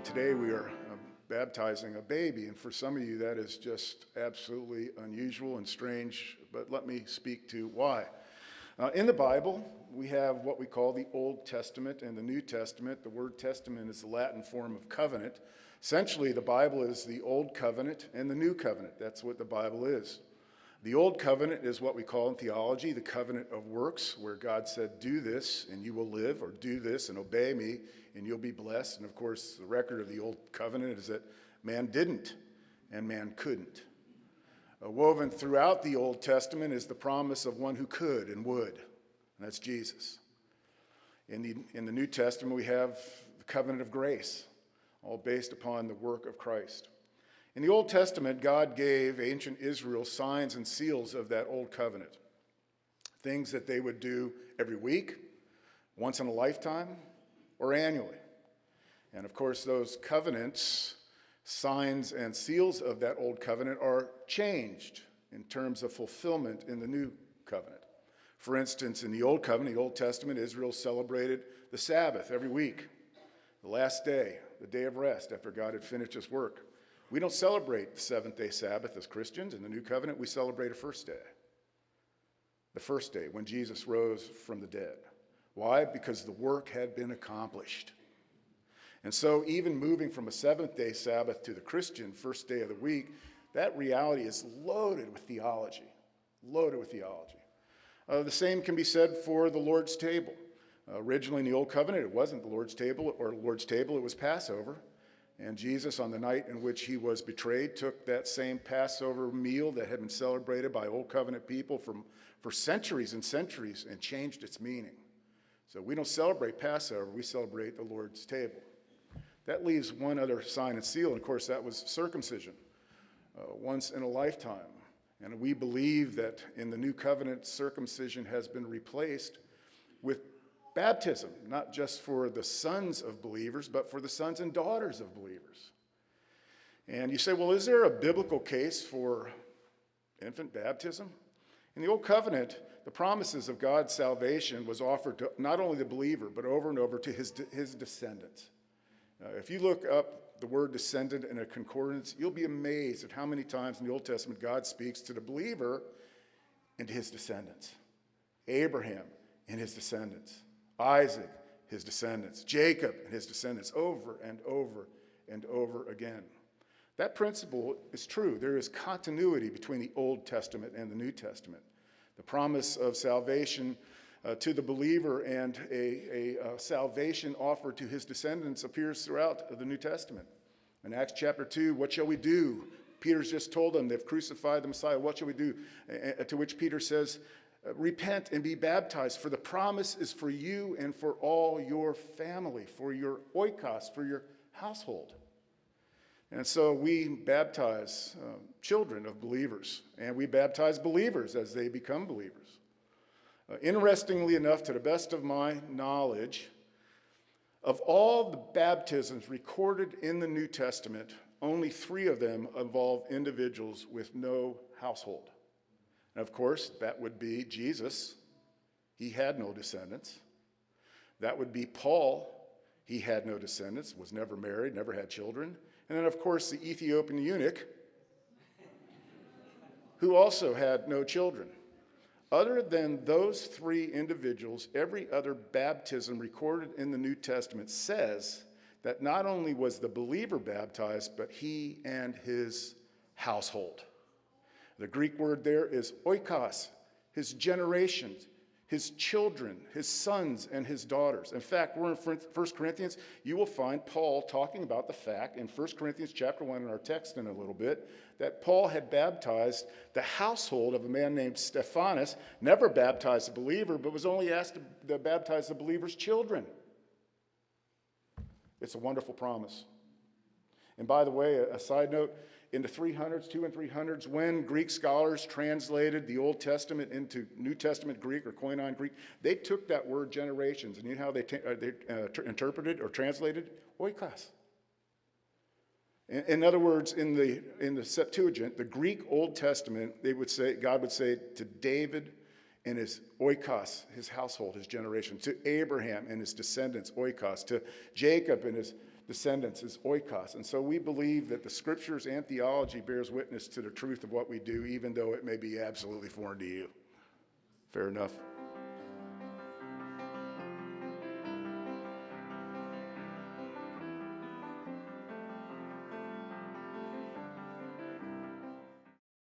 Today we are baptizing a baby, and for some of you that is just absolutely unusual and strange, but let me speak to why. In the Bible, we have what we call the Old Testament and the New Testament. The word testament is the Latin form of covenant. Essentially, the Bible is the Old Covenant and the New Covenant. That's what the Bible is. The Old Covenant is what we call in theology the covenant of works, where God said, do this and you will live, or do this and obey me and you'll be blessed. And of course, the record of the Old Covenant is that man didn't and man couldn't. Woven throughout the Old Testament is the promise of one who could and would, and that's Jesus. In the New Testament, we have the covenant of grace, all based upon the work of Christ. In the Old Testament, God gave ancient Israel signs and seals of that old covenant, things that they would do every week, once in a lifetime, or annually. And of course, those covenants, signs and seals of that old covenant are changed in terms of fulfillment in the new covenant. For instance, in the Old Covenant, the Old Testament, Israel celebrated the Sabbath every week, the last day, the day of rest after God had finished his work. We don't celebrate the seventh-day Sabbath as Christians. In the New Covenant, we celebrate a first day. The first day, when Jesus rose from the dead. Why? Because the work had been accomplished. And so even moving from a seventh-day Sabbath to the Christian first day of the week, that reality is loaded with theology. Loaded with theology. The same can be said for the Lord's table. Originally in the Old Covenant, it wasn't the Lord's table, it was Passover. And Jesus, on the night in which he was betrayed, took that same Passover meal that had been celebrated by Old Covenant people for centuries and centuries and changed its meaning. So we don't celebrate Passover, we celebrate the Lord's table. That leaves one other sign and seal, and of course that was circumcision, once in a lifetime. And we believe that in the New Covenant, circumcision has been replaced with baptism, not just for the sons of believers, but for the sons and daughters of believers. And you say, well, is there a biblical case for infant baptism? In the Old Covenant, the promises of God's salvation was offered to not only the believer, but over and over to his descendants. If you look up the word descendant in a concordance, you'll be amazed at how many times in the Old Testament God speaks to the believer and to his descendants. Abraham and his descendants. Isaac, his descendants, Jacob and his descendants, over and over and over again. That principle is true. There is continuity between the Old Testament and the New Testament. The promise of salvation to the believer and a salvation offered to his descendants appears throughout the New Testament. In Acts chapter 2, what shall we do? Peter's just told them they've crucified the Messiah. What shall we do? To which Peter says, repent and be baptized, for the promise is for you and for all your family, for your oikos, for your household. And so we baptize children of believers, and we baptize believers as they become believers. Interestingly enough, to the best of my knowledge, of all the baptisms recorded in the New Testament, only 3 of them involve individuals with no household. And of course, that would be Jesus. He had no descendants. That would be Paul. He had no descendants, was never married, never had children. And then, of course, the Ethiopian eunuch, who also had no children. Other than those 3 individuals, every other baptism recorded in the New Testament says that not only was the believer baptized, but he and his household. The Greek word there is oikos, his generations, his children, his sons, and his daughters. In fact, we're in 1 Corinthians. You will find Paul talking about the fact in 1 Corinthians chapter 1 in our text in a little bit, that Paul had baptized the household of a man named Stephanas, never baptized a believer, but was only asked to baptize the believer's children. It's a wonderful promise. And by the way, a side note, in the 300s, 2 and 300s, when Greek scholars translated the Old Testament into New Testament Greek or Koine Greek, they took that word generations, and you know how they interpreted or translated? Oikos. In other words, in the Septuagint, the Greek Old Testament, God would say to David and his oikos, his household, his generation, to Abraham and his descendants, oikos, to Jacob and his descendants is oikos. And so we believe that the scriptures and theology bears witness to the truth of what we do, even though it may be absolutely foreign to you. Fair enough?